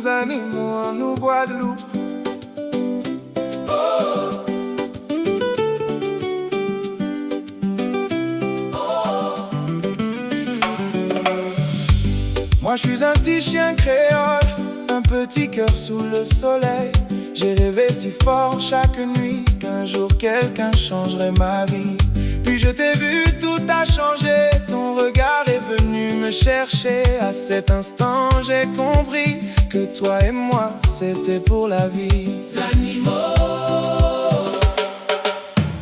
jeunes animaux en nous Guadeloupe. Moi je suis un petit chien créole, un petit cœur sous le soleil. J'ai rêvé si fort chaque nuit qu'un jour quelqu'un changerait ma vie. Puis je t'ai vu, tout a changé, ton regard est venu me chercher. À cet instant j'ai compris que toi et moi c'était pour la vie. Animaux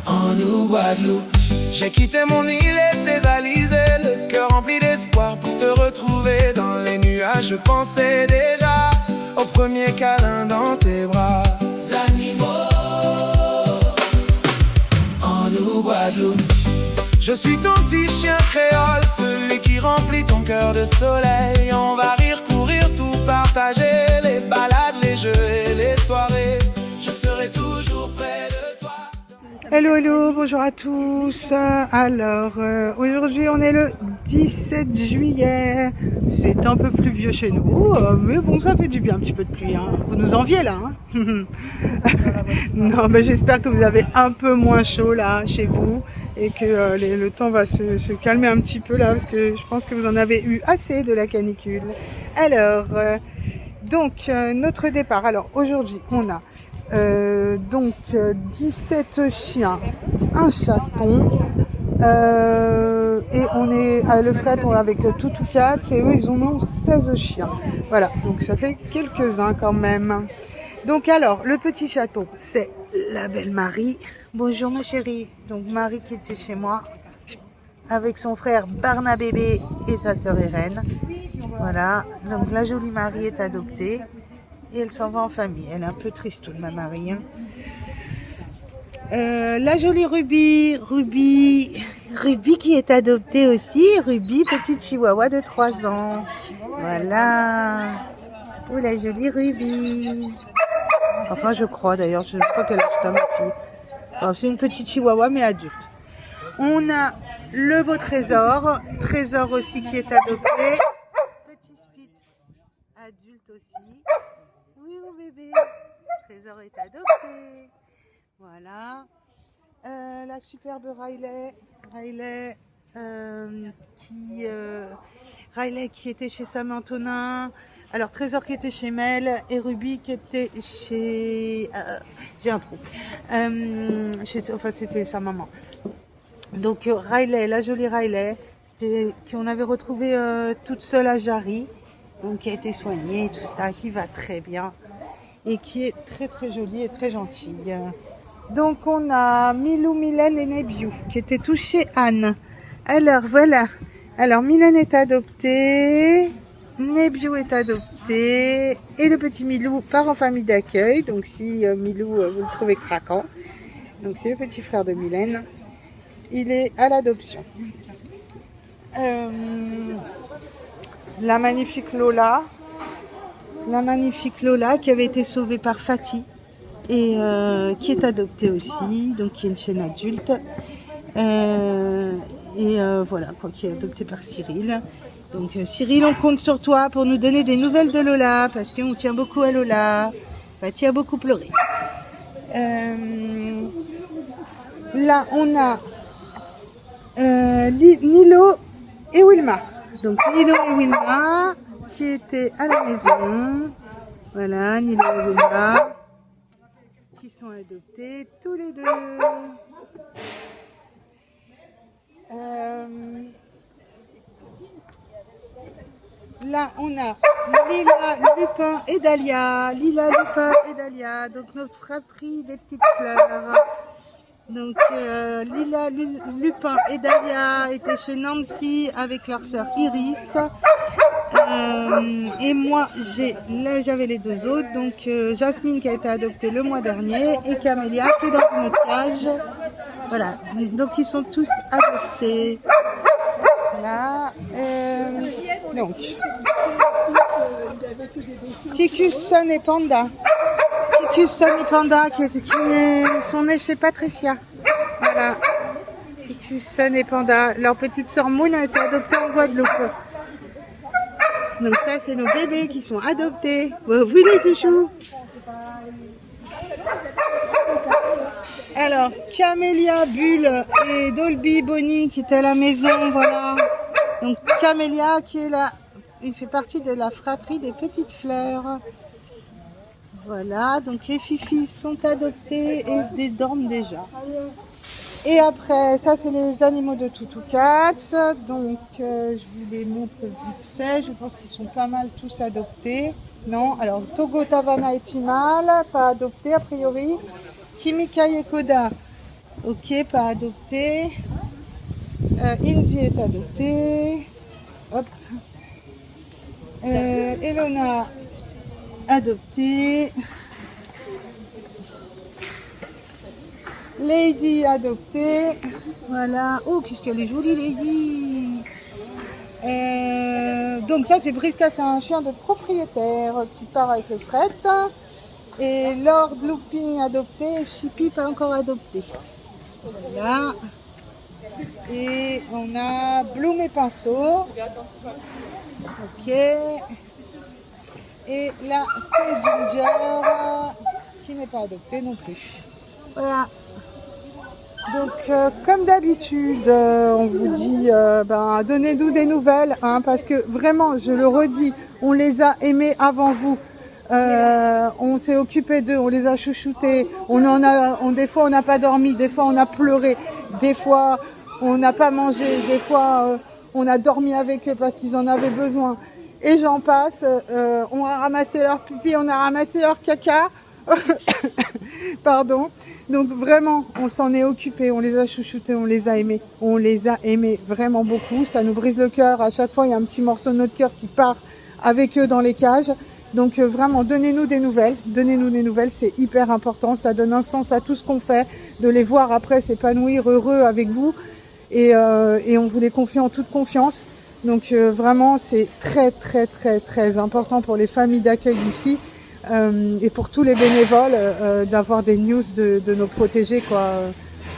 en nous Guadeloupe. J'ai quitté mon île et ses alizés, le cœur rempli d'espoir pour te retrouver. Dans les nuages je pensais déjà au premier câlin dans tes bras. Animaux en nous Guadeloupe. Je suis ton petit chien créole, celui qui remplit ton cœur de soleil. On va rire, courir, tout partager, les balades, les jeux et les soirées. Je serai toujours près de toi. Hello, hello, bonjour à tous. Alors, aujourd'hui on est le 17 juillet. C'est un peu pluvieux chez nous, mais bon, ça fait du bien un petit peu de pluie. Hein. Vous nous enviez là, hein. Non, mais j'espère que vous avez un peu moins chaud là chez vous et que le temps va se calmer un petit peu là, parce que je pense que vous en avez eu assez de la canicule. Alors, notre départ. Alors aujourd'hui, on a 17 chiens, un chaton, et on est à Le Fret, on est avec Toutou 4, et eux ils en ont 16 chiens. Voilà, donc ça fait quelques-uns quand même. Donc alors, le petit chaton, c'est la belle Marie. Bonjour ma chérie. Donc Marie qui était chez moi, avec son frère Barnabébé et sa sœur Irène. Voilà, donc la jolie Marie est adoptée. Et elle s'en va en famille. Elle est un peu tristoune, ma Marie. Hein. La jolie Ruby qui est adoptée aussi. Ruby, petite chihuahua de 3 ans. Voilà. Pour la jolie Ruby. Enfin, je crois d'ailleurs. Je crois qu'elle a à ma fille. Alors, c'est une petite chihuahua, mais adulte. On a le beau Trésor. Trésor aussi qui est adopté. Petit Spitz, adulte aussi. Oui, mon bébé. Trésor est adopté. Voilà. La superbe Riley qui était chez Sam Antonin. Alors, Trésor qui était chez Mel et Ruby qui était chez... j'ai un trou. Enfin, c'était sa maman. Donc, Riley, la jolie Riley, qu'on avait retrouvée toute seule à Jarry. Donc qui a été soignée, tout ça, qui va très bien et qui est très très jolie et très gentille. Donc on a Milou, Mylène et Nebiou qui étaient tous chez Anne. Alors voilà, alors Mylène est adoptée, Nebiou est adopté et le petit Milou part en famille d'accueil. Donc si Milou vous le trouvez craquant, donc c'est le petit frère de Mylène, il est à l'adoption. La magnifique Lola qui avait été sauvée par Fatih et qui est adoptée aussi, donc qui est une chienne adulte, voilà quoi, qui est adoptée par Cyril. Donc Cyril, on compte sur toi pour nous donner des nouvelles de Lola parce qu'on tient beaucoup à Lola. Fatih a beaucoup pleuré. Là on a Nilo et Wilma. Donc Nilo et Wilma qui étaient à la maison. Voilà, Nilo et Wilma qui sont adoptés tous les deux. Là on a Lila, Lupin et Dahlia. Lila, Lupin et Dahlia. Donc notre fratrie des petites fleurs. Donc Lila, Lupin et Dahlia étaient chez Nancy avec leur sœur Iris. Et moi j'avais les 2 autres. Donc Jasmine qui a été adoptée le mois dernier et Camélia qui est dans une autre cage. Voilà. Donc ils sont tous adoptés. Voilà. Donc Ticus, Sun et Panda. Ticus, Sun et Panda qui sont nés chez Patricia. Voilà. Ticus, Sun et Panda. Leur petite sœur Moon a été adoptée en Guadeloupe. Donc ça, c'est nos bébés qui sont adoptés. Vous les touchous. Alors, Camélia, Bulle et Dolby Bonnie qui étaient à la maison, voilà. Donc Camélia qui est là, il fait partie de la fratrie des petites fleurs. Voilà, donc les fifis sont adoptés et dorment déjà. Et après, ça c'est les animaux de Toutou Cats. Donc je vous les montre vite fait. Je pense qu'ils sont pas mal tous adoptés. Non, alors Togo, Tavana et Timal, pas adoptés a priori. Kimikai et Koda, ok, pas adopté. Indy est adopté. Hop. Elona, adoptée. Lady, adoptée. Voilà. Oh, qu'est-ce qu'elle est jolie, Lady. Donc ça, c'est Briska, c'est un chien de propriétaire qui part avec le fret. Et Lord Looping adopté et Chippy pas encore adopté. Voilà. Et on a Bloom et Pinceau. Ok. Et là, c'est Ginger qui n'est pas adopté non plus. Voilà. Donc, comme d'habitude, on vous dit, donnez-nous des nouvelles, hein, parce que vraiment, je le redis, on les a aimés avant vous. On s'est occupé d'eux, on les a chouchoutés. Des fois, on n'a pas dormi, des fois, on a pleuré, des fois, on n'a pas mangé, des fois, on a dormi avec eux parce qu'ils en avaient besoin. Et j'en passe. On a ramassé leur pipi, on a ramassé leur caca. Pardon. Donc vraiment, on s'en est occupé, on les a chouchoutés, on les a aimés. On les a aimés vraiment beaucoup. Ça nous brise le cœur. À chaque fois, il y a un petit morceau de notre cœur qui part avec eux dans les cages. Donc vraiment, donnez-nous des nouvelles. Donnez-nous des nouvelles, c'est hyper important. Ça donne un sens à tout ce qu'on fait. De les voir après s'épanouir heureux avec vous. Et on vous les confie en toute confiance. Donc vraiment, c'est très, très, très, très important pour les familles d'accueil ici. Et pour tous les bénévoles d'avoir des news de nos protégés, quoi.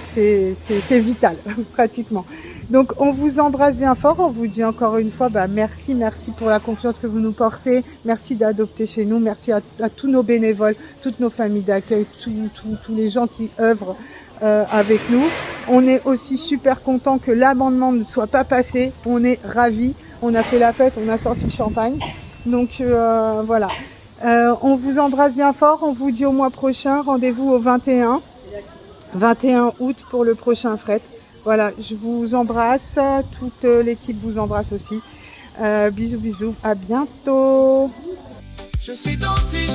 C'est vital, pratiquement. Donc, on vous embrasse bien fort. On vous dit encore une fois, merci pour la confiance que vous nous portez. Merci d'adopter chez nous. Merci à tous nos bénévoles, toutes nos familles d'accueil, tous les gens qui œuvrent avec nous. On est aussi super content que l'amendement ne soit pas passé. On est ravis. On a fait la fête, on a sorti le champagne. Donc, voilà. On vous embrasse bien fort, on vous dit au mois prochain, rendez-vous au 21 août pour le prochain fret. Voilà, je vous embrasse, toute l'équipe vous embrasse aussi. Bisous, à bientôt. Je suis dentiste.